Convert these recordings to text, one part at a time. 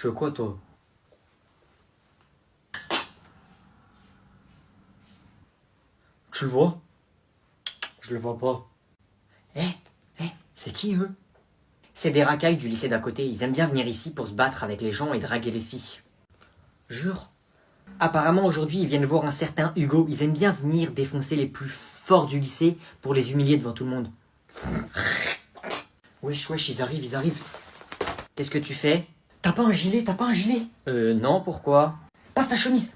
fais quoi, toi? Tu le vois? Je le vois pas. C'est qui eux? C'est des racailles du lycée d'à côté, ils aiment bien venir ici pour se battre avec les gens et draguer les filles. Jure. Apparemment aujourd'hui ils viennent voir un certain Hugo, ils aiment bien venir défoncer les plus forts du lycée pour les humilier devant tout le monde. Wesh, ils arrivent. Qu'est-ce que tu fais? T'as pas un gilet? Non, pourquoi? Passe ta chemise.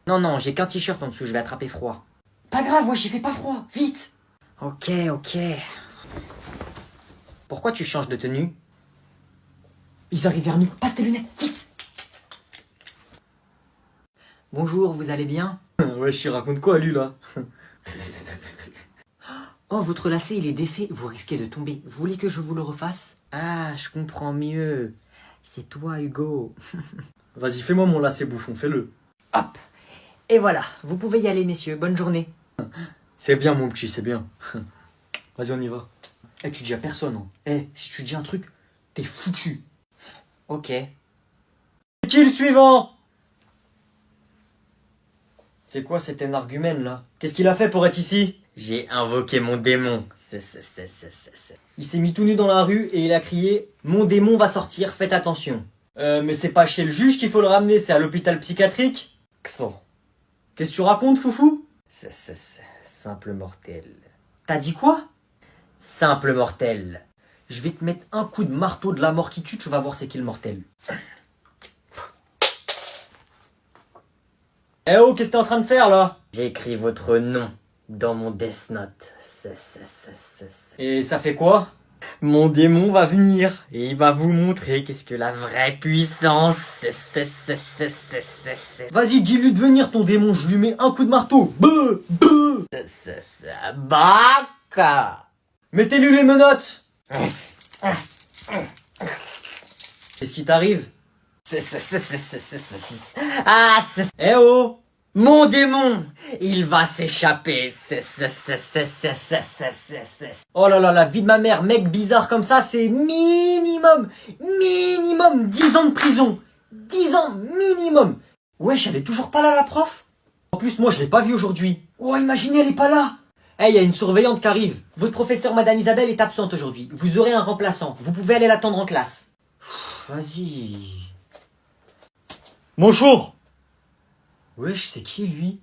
Non, j'ai qu'un t-shirt en dessous, je vais attraper froid. Pas grave, wesh, il fait pas froid, vite. Ok. Pourquoi tu changes de tenue? Ils arrivent vers nous, passe tes lunettes, vite. Bonjour, vous allez bien? Ouais, je raconte quoi, lui, là? Oh, votre lacet, il est défait, vous risquez de tomber. Vous voulez que je vous le refasse? Ah, je comprends mieux. C'est toi, Hugo. Vas-y, fais-moi mon lacet bouffon, fais-le. Hop. Et voilà, vous pouvez y aller, messieurs. Bonne journée. C'est bien, mon petit, c'est bien. Vas-y, on y va. Tu dis à personne, hein. Si tu dis un truc, t'es foutu. Ok. C'est qui le suivant? C'est quoi cet énergumène, là? Qu'est-ce qu'il a fait pour être ici? J'ai invoqué mon démon. Il s'est mis tout nu dans la rue et il a crié « Mon démon va sortir, faites attention ». Mais c'est pas chez le juge qu'il faut le ramener, c'est à l'hôpital psychiatrique. Qu'est-ce que tu racontes, foufou? Simple mortel. T'as dit quoi? Simple mortel. Je vais te mettre un coup de marteau de la mort qui tue, tu vas voir c'est qui le mortel. Oh, qu'est-ce que t'es en train de faire, là? J'ai écrit votre nom dans mon Death Note. Et ça fait quoi? Mon démon va venir et il va vous montrer qu'est-ce que la vraie puissance. Vas-y, dis-lui de venir, ton démon, je lui mets un coup de marteau. Beuh. Baka. Mettez-lui les menottes. Qu'est-ce qui t'arrive? Oh! Mon démon, il va s'échapper. Oh là là, la vie de ma mère, mec bizarre comme ça, c'est minimum 10 ans de prison. 10 ans minimum. Wesh, elle est toujours pas là, la prof? En plus, moi, je l'ai pas vue aujourd'hui. Oh, imaginez, elle est pas là. Il y a une surveillante qui arrive. Votre professeur, Madame Isabelle, est absente aujourd'hui. Vous aurez un remplaçant. Vous pouvez aller l'attendre en classe. Vas-y. Bonjour. Wesh, c'est qui, lui?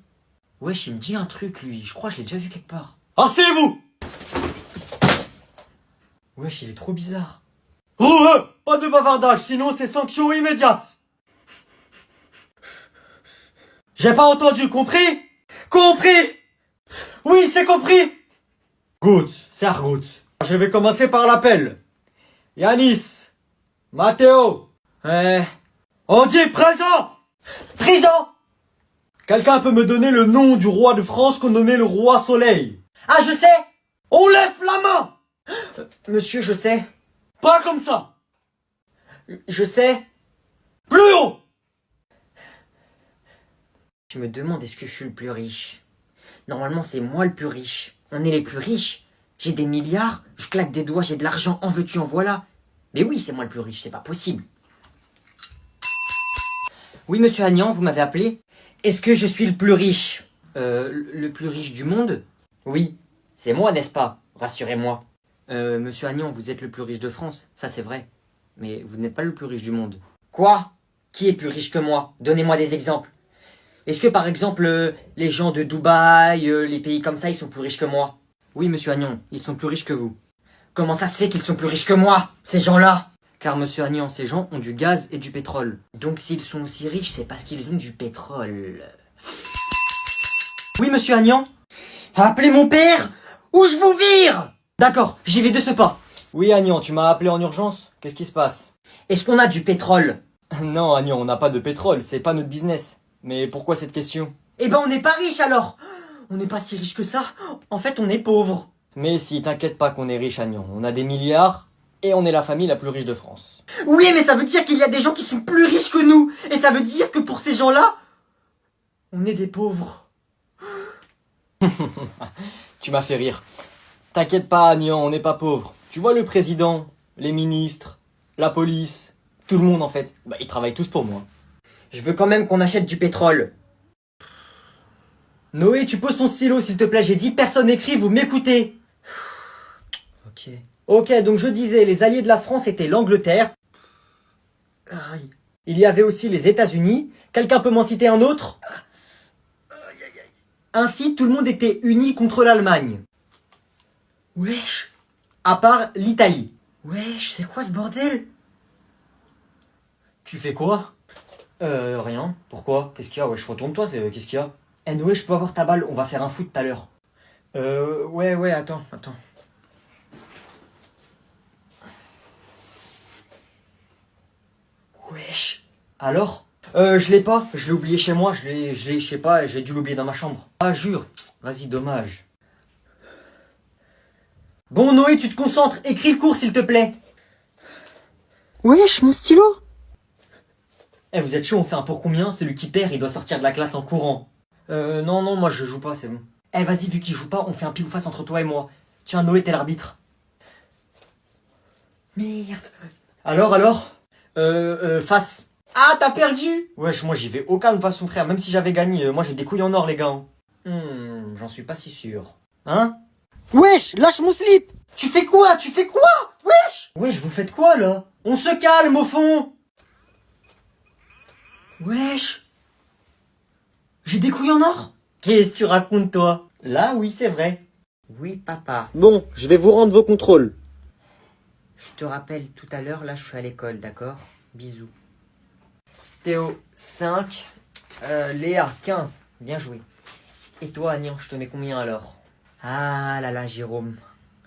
Wesh, il me dit un truc, lui. Je crois que je l'ai déjà vu quelque part. Asseyez-vous! Wesh, il est trop bizarre. Pas de bavardage, sinon c'est sanction immédiate. J'ai pas entendu, compris? Compris? Oui, c'est compris. Good, c'est good. Je vais commencer par l'appel. Yanis, Mathéo, on dit présent. Présent. Quelqu'un peut me donner le nom du roi de France qu'on nommait le roi Soleil? Ah, je sais. On lève la main. Monsieur, je sais. Pas comme ça. Je sais. Plus haut. Tu me demandes est-ce que je suis le plus riche? Normalement, c'est moi le plus riche. On est les plus riches. J'ai des milliards, je claque des doigts, j'ai de l'argent, en veux-tu, en voilà. Mais oui, c'est moi le plus riche, c'est pas possible. Oui, monsieur Agnan, vous m'avez appelé? Est-ce que je suis le plus riche? Le plus riche du monde? Oui, c'est moi, n'est-ce pas? Rassurez-moi. Monsieur Agnan, vous êtes le plus riche de France, ça c'est vrai. Mais vous n'êtes pas le plus riche du monde. Quoi? Qui est plus riche que moi? Donnez-moi des exemples. Est-ce que par exemple, les gens de Dubaï, les pays comme ça, ils sont plus riches que moi? Oui, monsieur Agnan, ils sont plus riches que vous. Comment ça se fait qu'ils sont plus riches que moi, ces gens-là? Car monsieur Agnan, ces gens ont du gaz et du pétrole. Donc s'ils sont aussi riches, c'est parce qu'ils ont du pétrole. Oui, monsieur Agnan? Appelez mon père ou je vous vire! D'accord, j'y vais de ce pas. Oui, Agnan, tu m'as appelé en urgence? Qu'est-ce qui se passe? Est-ce qu'on a du pétrole? Non, Agnan, on n'a pas de pétrole, c'est pas notre business. Mais pourquoi cette question? Eh ben on n'est pas riche alors. On n'est pas si riche que ça. En fait, on est pauvre. Mais si, t'inquiète pas qu'on est riche, Agnan. On a des milliards et on est la famille la plus riche de France. Oui, mais ça veut dire qu'il y a des gens qui sont plus riches que nous. Et ça veut dire que pour ces gens-là, on est des pauvres. Tu m'as fait rire. T'inquiète pas, Agnan, on n'est pas pauvres. Tu vois le président, les ministres, la police, Tout le monde en fait. Bah, ils travaillent tous pour moi. Je veux quand même qu'on achète du pétrole. Noé, tu poses ton stylo, s'il te plaît. J'ai dit personne écrit, vous m'écoutez. Ok. Ok, donc je disais, les alliés de la France étaient l'Angleterre. Aïe. Il y avait aussi les États-Unis. Quelqu'un peut m'en citer un autre? Ainsi, tout le monde était uni contre l'Allemagne. Wesh. À part l'Italie. Wesh, c'est quoi ce bordel? Tu fais quoi? Rien. Pourquoi? Qu'est-ce qu'il y a? Wesh, retourne-toi, qu'est-ce qu'il y a? Eh Noé, je peux avoir ta balle, on va faire un foot tout à l'heure. Ouais, attends. Wesh. Alors? Je l'ai pas, je l'ai oublié chez moi, je sais pas, j'ai dû l'oublier dans ma chambre. Ah, jure. Vas-y, dommage. Bon, Noé, tu te concentres, écris le cours, s'il te plaît. Wesh, mon stylo. Eh, vous êtes chaud, on fait un pour combien? Celui qui perd, il doit sortir de la classe en courant. Non, moi je joue pas, c'est bon. Eh, vas-y, vu qu'il joue pas, on fait un pile ou face entre toi et moi. Tiens, Noé, t'es l'arbitre. Merde. Alors? Face. Ah, t'as perdu. Wesh, moi j'y vais au calme, façon frère, même si j'avais gagné, moi j'ai des couilles en or, les gars. J'en suis pas si sûr. Hein? Wesh, lâche mon slip. Tu fais quoi? Wesh. Wesh, vous faites quoi, là? On se calme, au fond. Wesh. J'ai des couilles en or. Qu'est-ce que tu racontes, toi? Là, oui, c'est vrai. Oui, papa. Bon, je vais vous rendre vos contrôles. Je te rappelle tout à l'heure, là, je suis à l'école, d'accord? Bisous. Théo, 5. Léa, 15. Bien joué. Et toi, Agnan, je te mets combien alors? Ah là là, Jérôme.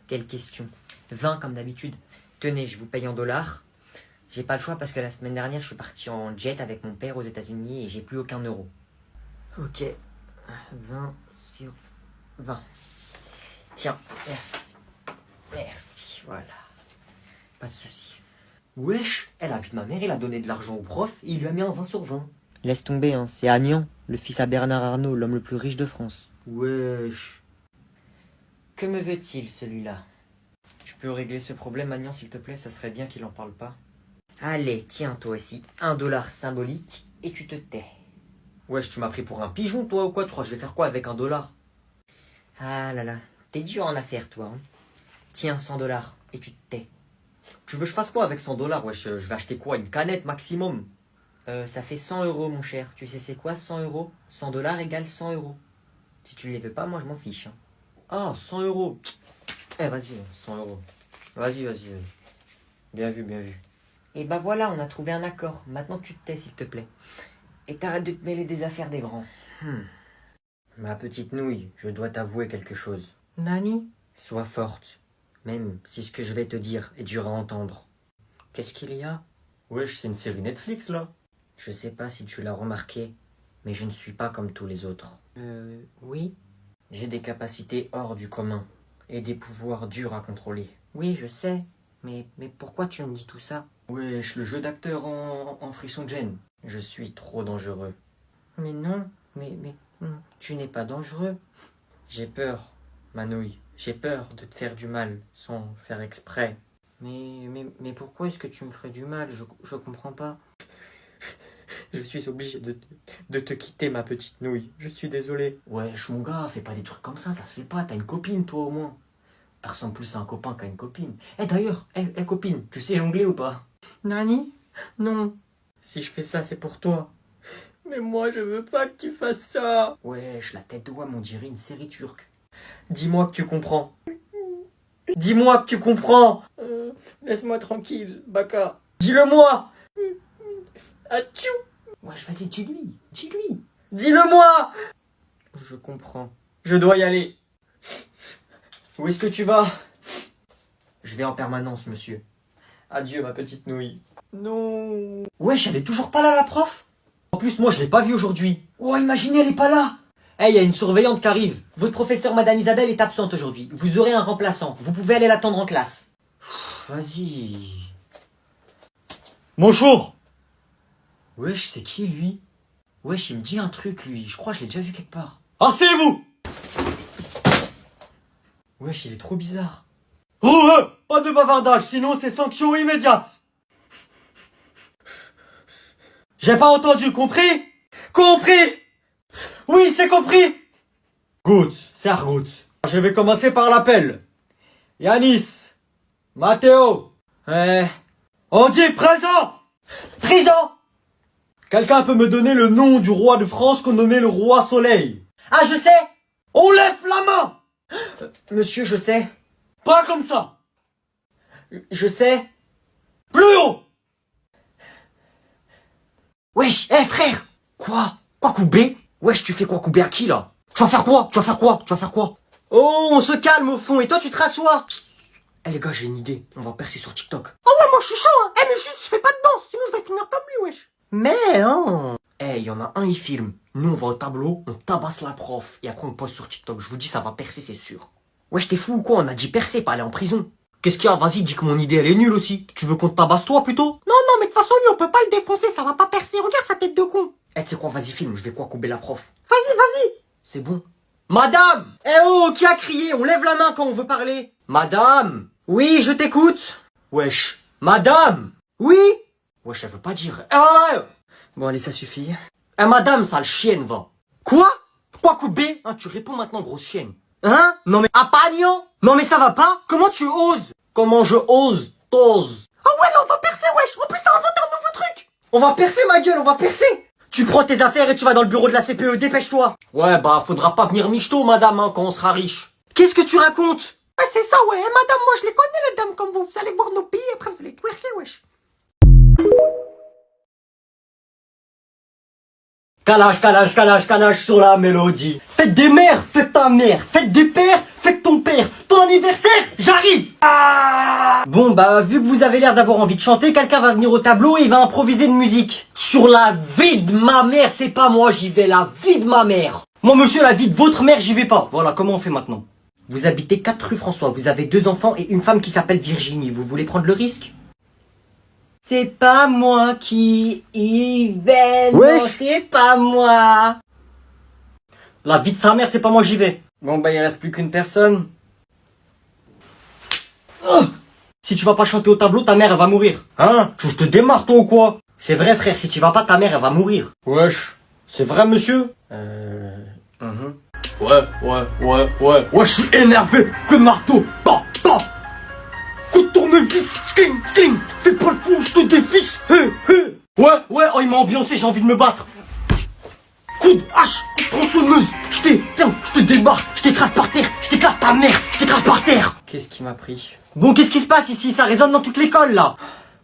Quelle question. 20 comme d'habitude. Tenez, je vous paye en dollars. J'ai pas le choix parce que la semaine dernière, je suis parti en jet avec mon père aux États-Unis et j'ai plus aucun euro. Ok. 20 sur 20. Tiens, merci. Merci, voilà. Pas de souci. Wesh, elle a vu ma mère, il a donné de l'argent au prof, et il lui a mis un 20 sur 20. Laisse tomber, hein. C'est Agnan, le fils à Bernard Arnault, l'homme le plus riche de France. Wesh. Que me veut-il, celui-là? Tu peux régler ce problème, Agnan, s'il te plaît? Ça serait bien qu'il en parle pas. Allez, tiens, toi aussi. 1 dollar symbolique, et tu te tais. Wesh, tu m'as pris pour un pigeon, toi, ou quoi? Tu crois que je vais faire quoi avec un dollar? Ah là là, t'es dur en affaires, toi. Hein. Tiens, 100 dollars, et tu te tais. Tu veux que je fasse quoi avec 100 dollars? Wesh, je vais acheter quoi? Une canette maximum? Ça fait 100 euros, mon cher. Tu sais c'est quoi 100 euros? 100 dollars égale 100 euros. Si tu les veux pas, moi je m'en fiche. Hein. Ah, 100 euros. Eh, vas-y. 100 euros. Vas-y. Bien vu. Et bah voilà, on a trouvé un accord. Maintenant tu te tais, s'il te plaît. Et t'arrêtes de te mêler des affaires des grands. Ma petite nouille, je dois t'avouer quelque chose. Nani? Sois forte, même si ce que je vais te dire est dur à entendre. Qu'est-ce qu'il y a? Wesh, c'est une série Netflix, là. Je sais pas si tu l'as remarqué, mais je ne suis pas comme tous les autres. Oui? J'ai des capacités hors du commun et des pouvoirs durs à contrôler. Oui, je sais. Mais pourquoi tu me dis tout ça? Wesh, le jeu d'acteur en frisson de gêne. Je suis trop dangereux. Mais non, mais tu n'es pas dangereux. J'ai peur, Manouille. J'ai peur de te faire du mal sans faire exprès. Mais pourquoi est-ce que tu me ferais du mal? Je comprends pas. Je suis obligé de te quitter, ma petite nouille. Je suis désolé. Wesh, mon gars, fais pas des trucs comme ça se fait pas. T'as une copine, toi, au moins. Elle ressemble plus à un copain qu'à une copine. Eh, d'ailleurs, copine, tu sais jongler ou pas? Nani? Non. Si je fais ça, c'est pour toi. Mais moi, je veux pas que tu fasses ça. Wesh, la tête de Wam, on dirait une série turque. Dis-moi que tu comprends. Dis-moi que tu comprends. Laisse-moi tranquille, Baka. Dis-le-moi. Atchou. Wesh, vas-y, dis-lui. Dis-le-moi. Je comprends. Je dois y aller. Où est-ce que tu vas? Je vais en permanence, monsieur. Adieu, ma petite nouille. Non. Wesh, elle est toujours pas là, la prof? En plus, moi, je l'ai pas vue aujourd'hui. Oh, imaginez, elle est pas là. Eh, il y a une surveillante qui arrive. Votre professeur, Madame Isabelle, est absente aujourd'hui. Vous aurez un remplaçant. Vous pouvez aller l'attendre en classe. Vas-y. Bonjour. Wesh, c'est qui, lui? Wesh, il me dit un truc, lui. Je crois que je l'ai déjà vu quelque part. Asseyez-vous. Wesh, il est trop bizarre. Oh, pas de bavardage, sinon c'est sanction immédiate. J'ai pas entendu, compris? Compris? Oui, c'est compris. Good, c'est good. Je vais commencer par l'appel. Yanis, Matteo, on dit présent. Présent. Quelqu'un peut me donner le nom du roi de France qu'on nommait le roi Soleil? Ah, je sais. On lève la main. Monsieur, je sais. Pas comme ça. Je sais. Plus haut. Wesh, frère. Quoi? Quoi couper? Wesh, tu fais quoi couper à qui, là? Tu vas faire quoi? Tu vas faire quoi? Tu vas faire quoi? Oh, on se calme au fond, et toi tu te rassois. Les gars, j'ai une idée. On va percer sur TikTok. Oh ouais, moi je suis chaud, hein. Mais juste, je fais pas de danse, sinon je vais finir comme lui, wesh. Mais hein. Il y en a un, il filme. Nous, on va au tableau, on tabasse la prof, et après on poste sur TikTok. Je vous dis, ça va percer, c'est sûr. Wesh, t'es fou ou quoi? On a dit percer, pas aller en prison. Qu'est-ce qu'il y a? Vas-y, dis que mon idée, elle est nulle aussi. Tu veux qu'on te tabasse toi, plutôt? Non, mais de toute façon, lui, on peut pas le défoncer, ça va pas percer. Regarde sa tête de con. Tu sais quoi, vas-y, filme, je vais quoi couper la prof. Vas-y. C'est bon. Madame! Oh, qui a crié? On lève la main quand on veut parler. Madame! Oui, je t'écoute. Wesh. Madame! Oui? Wesh, elle veut pas dire. Bon, allez, ça suffit. Madame, sale chienne, va. Quoi? Quoi couper? Hein, tu réponds maintenant, grosse chienne. Hein? Non mais, Apagnon? Non mais ça va pas? Comment tu oses? Comment je ose? T'oses. Ah ouais, là, on va percer, wesh. En plus, t'as inventé un nouveau truc. On va percer, ma gueule, on va percer. Tu prends tes affaires et tu vas dans le bureau de la CPE, dépêche-toi. Ouais, bah, faudra pas venir michto, madame, hein, quand on sera riche. Qu'est-ce que tu racontes? Ah, c'est ça, ouais, madame, moi, je les connais, les dames comme vous. Vous allez voir nos pays, après, vous allez twerker, wesh. Calage sur la mélodie. Fête des mères, fête ta mère. Fête des pères, fête ton père. Ton anniversaire, j'arrive. Bon, bah, vu que vous avez l'air d'avoir envie de chanter, quelqu'un va venir au tableau et il va improviser une musique. Sur la vie de ma mère, c'est pas moi, j'y vais, la vie de ma mère. Moi, monsieur, la vie de votre mère, j'y vais pas. Voilà, comment on fait maintenant? Vous habitez 4 rue François, vous avez 2 enfants et une femme qui s'appelle Virginie. Vous voulez prendre le risque? C'est pas moi qui y vais, non, c'est pas moi. La vie de sa mère, c'est pas moi, j'y vais. Bon, bah, il reste plus qu'une personne. Oh, si tu vas pas chanter au tableau, ta mère, elle va mourir. Hein? Tu veux que je te démarre, toi, ou quoi? C'est vrai, frère, si tu vas pas, ta mère, elle va mourir. Wesh. C'est vrai, monsieur? Ouais, je suis énervé. Coup de marteau. Coup de tournevis. Skling. Fais pas le fou, je te dévisse. Ouais, oh, il m'a ambiancé, j'ai envie de me battre. Coup de hache, coup de tronçonneuse. Je te débarque, je t'écrase par terre. Je t'éclate ta mère, je t'écrase par terre. Qu'est-ce qui m'a pris? Bon, qu'est-ce qui se passe ici? Ça résonne dans toute l'école, là.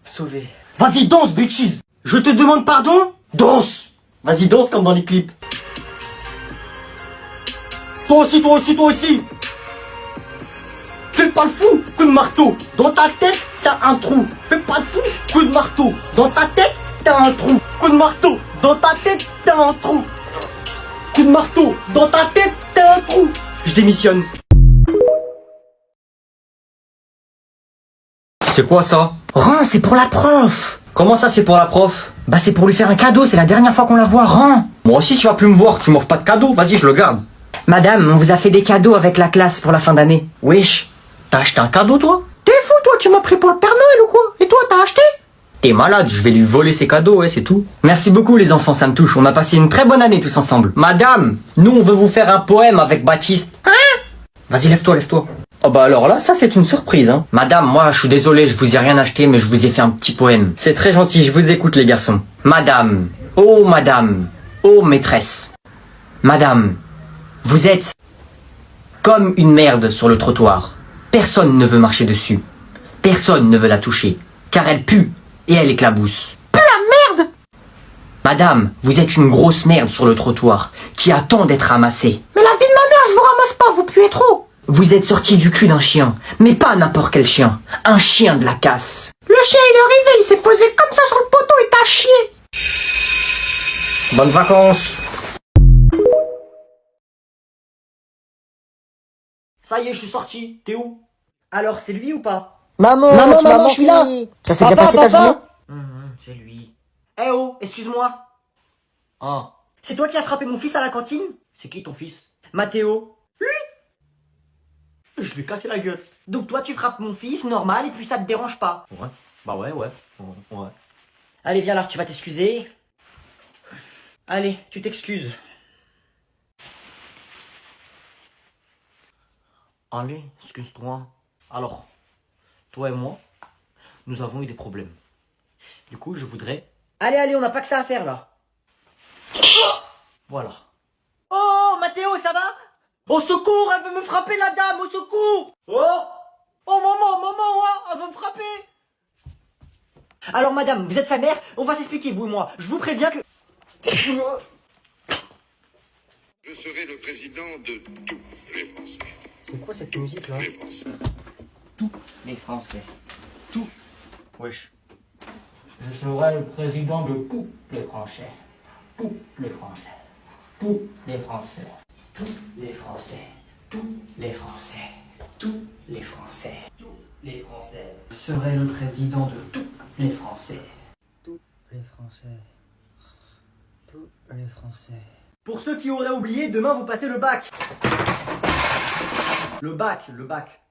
Sauvé. Vas-y, danse, bitches. Je te demande pardon? Danse. Vas-y, danse comme dans les clips. Toi aussi. Fais pas le fou, coup de marteau. Dans ta tête, t'as un trou. Fais pas le fou, coup de marteau. Dans ta tête, t'as un trou. Coup de marteau. Dans ta tête, t'as un trou. Coup de marteau. Dans ta tête, t'as un trou. Je démissionne. C'est quoi ça? Rin, c'est pour la prof. Comment ça, c'est pour la prof? Bah, c'est pour lui faire un cadeau. C'est la dernière fois qu'on la voit, Rin. Moi aussi, tu vas plus me voir. Tu m'offres pas de cadeau. Vas-y, je le garde. Madame, on vous a fait des cadeaux avec la classe pour la fin d'année. Wesh, t'as acheté un cadeau, toi? T'es fou, toi, tu m'as pris pour le Père Noël ou quoi? Et toi, t'as acheté? T'es malade, je vais lui voler ses cadeaux, ouais, c'est tout. Merci beaucoup, les enfants, ça me touche. On a passé une très bonne année tous ensemble. Madame, nous, on veut vous faire un poème avec Baptiste. Hein? Vas-y, lève-toi. Oh bah alors là, ça c'est une surprise, hein. Madame, moi, je suis désolé, je vous ai rien acheté, mais je vous ai fait un petit poème. C'est très gentil, je vous écoute, les garçons. Madame, oh maîtresse. Madame, vous êtes comme une merde sur le trottoir. Personne ne veut marcher dessus. Personne ne veut la toucher. Car elle pue et elle éclabousse. Pue la merde! Madame, vous êtes une grosse merde sur le trottoir qui attend d'être ramassée. Mais la vie de ma mère, je vous ramasse pas, vous puez trop. Vous êtes sorti du cul d'un chien, mais pas n'importe quel chien. Un chien de la casse. Le chien, il est arrivé, il s'est posé comme ça sur le poteau et t'as chié. Bonnes vacances. Ça y est, je suis sorti. T'es où? Alors, c'est lui ou pas? Maman, je suis là. Ça s'est bien passé ta journée? C'est lui. Eh oh, excuse-moi. Ah. C'est toi qui as frappé mon fils à la cantine? C'est qui ton fils? Mathéo. Lui? Je lui ai cassé la gueule. Donc toi, tu frappes mon fils, normal, et puis ça te dérange pas? Ouais. Bah ouais. Allez, viens là, tu vas t'excuser. Allez, tu t'excuses. Allez, excuse-toi. Alors, toi et moi, nous avons eu des problèmes. Du coup, je voudrais... Allez, on n'a pas que ça à faire là. Voilà. Oh, Mathéo, ça va? Au secours, elle veut me frapper la dame, au secours! Oh! Oh, maman, elle veut me frapper! Alors, madame, vous êtes sa mère? On va s'expliquer, vous et moi. Je vous préviens que... Je serai le président de tous les Français. C'est quoi cette musique là? Les Français. Les Français. Wesh. Je serai le président de tous les Français. Tous les Français. Tous les Français. Tous les Français. Tous les Français. Tous les Français. Tous les Français. Je serai le président de tous les Français. Tous les Français. Tous les Français. Pour ceux qui auraient oublié, demain vous passez le bac. Le bac,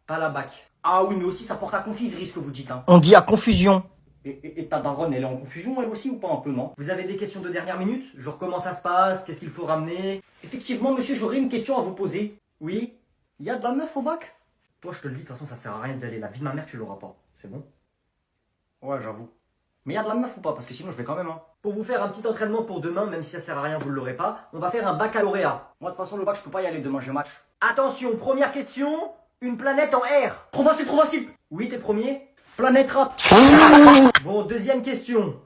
pas la bac. Ah oui, mais aussi ça porte à confiserie ce que vous dites, hein. On dit à confusion. Et ta daronne, elle est en confusion elle aussi ou pas un peu, non? Vous avez des questions de dernière minute? Genre comment ça se passe? Qu'est-ce qu'il faut ramener? Effectivement, monsieur, j'aurais une question à vous poser. Oui? Il y a de la meuf au bac? Toi, je te le dis, de toute façon, ça sert à rien d'y aller. La vie de ma mère, tu l'auras pas. C'est bon? Ouais, j'avoue. Mais il y a de la meuf ou pas? Parce que sinon, je vais quand même, hein. Pour vous faire un petit entraînement pour demain, même si ça sert à rien, vous ne l'aurez pas, on va faire un baccalauréat. Moi, de toute façon, le bac, je peux pas y aller demain, j'ai match. Attention, première question. Une planète en R. Trop facile, trop facile. Oui, t'es premier. Planète rap. Bon, deuxième question.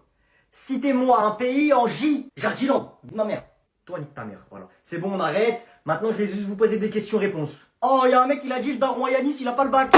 Citez-moi un pays en J. Jardiland. Ma mère. Toi, nique ta mère. Voilà. C'est bon, on arrête. Maintenant, je vais juste vous poser des questions-réponses. Oh, il y a un mec, il a dit le daron à Yanis, il a pas le bac.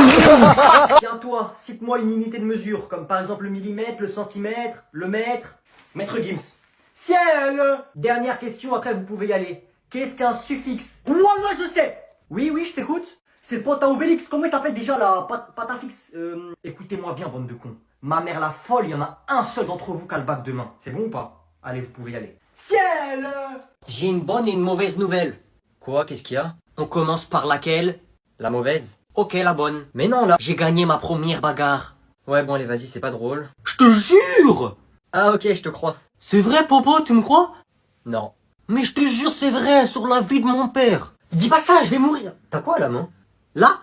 Tiens, toi, cite-moi une unité de mesure, comme par exemple le millimètre, le centimètre, le mètre. Maître Gims. Ciel. Dernière question, après vous pouvez y aller. Qu'est-ce qu'un suffixe? Wallah, je sais. Oui, je t'écoute. C'est le pote à Obélix. Comment il s'appelle déjà la patafix? Écoutez-moi bien, bande de cons. Ma mère la folle, il y en a un seul d'entre vous qui a le bac demain. C'est bon ou pas? Allez, vous pouvez y aller. Ciel. J'ai une bonne et une mauvaise nouvelle. Quoi? Qu'est-ce qu'il y a? On commence par laquelle? La mauvaise? Ok, la bonne. Mais non, là, j'ai gagné ma première bagarre. Ouais, bon, allez, vas-y, c'est pas drôle. Je te jure! Ah, ok, je te crois. C'est vrai, Popo, tu me crois? Non. Mais je te jure, c'est vrai, sur la vie de mon père. Dis pas ça, je vais mourir. T'as quoi à la main? Là?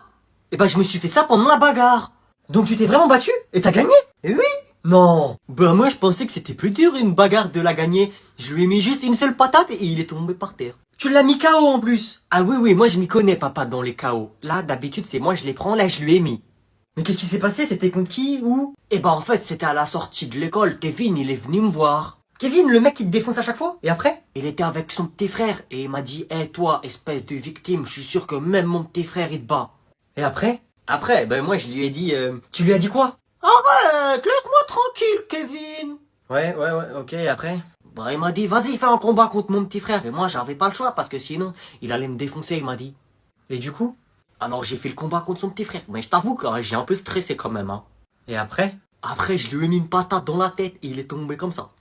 Eh ben, je me suis fait ça pendant la bagarre. Donc tu t'es vraiment battu? Et t'as gagné? Eh oui? Non. Ben, moi, je pensais que c'était plus dur, une bagarre, de la gagner. Je lui ai mis juste une seule patate et il est tombé par terre. Tu l'as mis KO en plus. Ah oui, moi, je m'y connais, papa, dans les KO. Là, d'habitude, c'est moi, je les prends, là, je lui ai mis. Mais qu'est-ce qui s'est passé? C'était contre qui? Où? Eh ben, en fait, c'était à la sortie de l'école. Kevin, il est venu me voir. Kevin, le mec qui te défonce à chaque fois? Et après? Il était avec son petit frère et il m'a dit, toi, espèce de victime, je suis sûr que même mon petit frère, il te bat. Et après? Après, ben, moi, je lui ai dit, Tu lui as dit quoi? arrête, laisse-moi tranquille, Kevin. Ouais, ok, et après? Bah, il m'a dit, vas-y, fais un combat contre mon petit frère. Et moi, j'avais pas le choix parce que sinon, il allait me défoncer, il m'a dit. Et du coup? Alors, j'ai fait le combat contre son petit frère. Mais je t'avoue que j'ai un peu stressé quand même, hein. Et après? Après, je lui ai mis une patate dans la tête et il est tombé comme ça.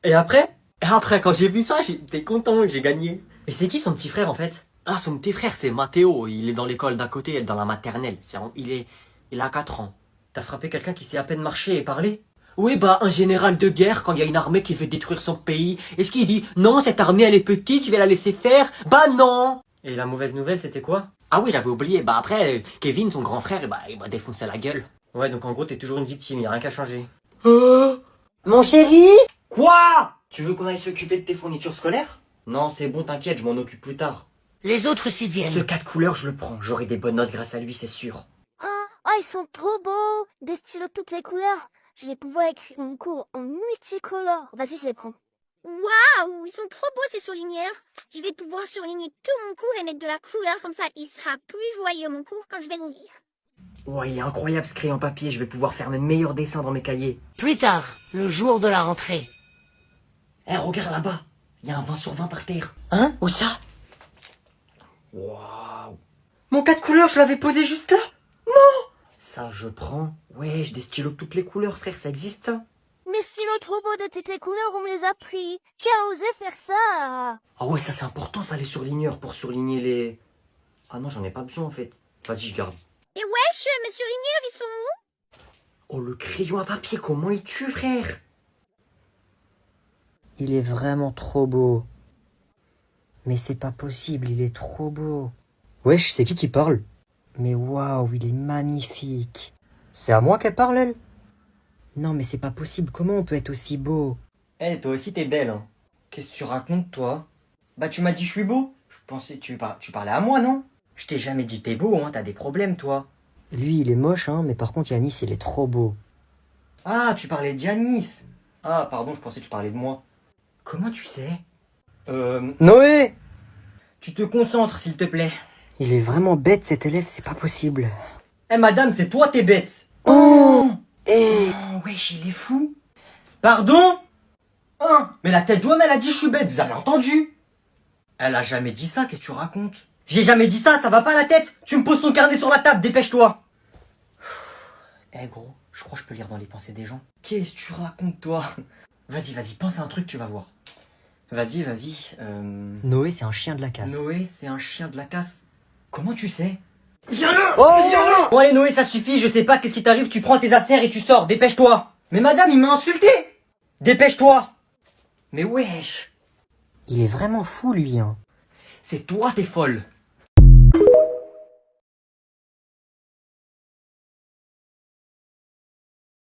Et après? Et après, quand j'ai vu ça, j'étais content, j'ai gagné. Et c'est qui son petit frère en fait? Ah, son petit frère, c'est Mathéo. Il est dans l'école d'à côté, dans la maternelle. Il a 4 ans. T'as frappé quelqu'un qui sait à peine marcher et parler? Oui, bah, un général de guerre, quand il y a une armée qui veut détruire son pays, est-ce qu'il dit, non, cette armée, elle est petite, je vais la laisser faire? Bah non! Et la mauvaise nouvelle, c'était quoi? Ah oui, j'avais oublié. Bah après, Kevin, son grand frère, bah, il m'a défoncé la gueule. Ouais, donc en gros, t'es toujours une victime, y a rien qu'à changer. Mon chéri? Quoi? Tu veux qu'on aille s'occuper de tes fournitures scolaires? Non, c'est bon, t'inquiète, je m'en occupe plus tard. Les autres sixièmes. Ce 4 couleurs, je le prends. J'aurai des bonnes notes grâce à lui, c'est sûr. Oh, ils sont trop beaux! Des stylos de toutes les couleurs. Je vais pouvoir écrire mon cours en multicolore. Vas-y, je les prends. Waouh, ils sont trop beaux ces surligneurs. Je vais pouvoir surligner tout mon cours et mettre de la couleur comme ça. Il sera plus joyeux mon cours quand je vais le lire. Ouais, il est incroyable ce crayon papier. Je vais pouvoir faire mes meilleurs dessins dans mes cahiers. Plus tard, le jour de la rentrée. Eh, regarde là-bas. Il y a un 20 sur 20 par terre. Hein? Où ça? Waouh. Mon 4 couleurs, je l'avais posé juste là. Non. Ça, je prends. Ouais, j'ai des stylos de toutes les couleurs, frère. Ça existe, ça? Mes stylos trop beaux de toutes les couleurs, on me les a pris. Qui a osé faire ça? Ah ouais, ça c'est important, ça, les surligneurs, pour surligner les... Ah non, j'en ai pas besoin, en fait. Vas-y, je garde. Et wesh, mes surligneurs, ils sont où? Oh, le crayon à papier, comment il tue, frère? Il est vraiment trop beau. Mais c'est pas possible, il est trop beau. Wesh, c'est qui parle? Mais waouh, il est magnifique. C'est à moi qu'elle parle, elle? Non, mais c'est pas possible, comment on peut être aussi beau? Eh, toi aussi t'es belle, hein. Qu'est-ce que tu racontes, toi? Bah, tu m'as dit je suis beau. Je pensais que tu parlais à moi, non? Je t'ai jamais dit t'es beau, hein, t'as des problèmes, toi. Lui, il est moche, hein, mais par contre, Yanis, il est trop beau. Ah, tu parlais de Yanis. Ah, pardon, je pensais que tu parlais de moi. Comment tu sais? Noé! Tu te concentres, s'il te plaît. Il est vraiment bête, cet élève, c'est pas possible. Eh, madame, c'est toi, t'es bête. Oh! Wesh, il est fou. Pardon? Hein? Mais la tête d'homme, elle a dit je suis bête, vous avez entendu? Elle a jamais dit ça, qu'est-ce que tu racontes? J'ai jamais dit ça, ça va pas la tête? Tu me poses ton carnet sur la table, dépêche-toi. Eh gros, je crois que je peux lire dans les pensées des gens. Qu'est-ce que tu racontes, toi? Vas-y, pense à un truc, tu vas voir. Vas-y. Noé, c'est un chien de la casse. Noé, c'est un chien de la casse. Comment tu sais? Viens là! Viens là! Bon allez Noé, ça suffit, je sais pas qu'est-ce qui t'arrive, tu prends tes affaires et tu sors, dépêche-toi! Mais madame, il m'a insulté! Dépêche-toi! Mais wesh! Il est vraiment fou lui, hein. C'est toi, t'es folle.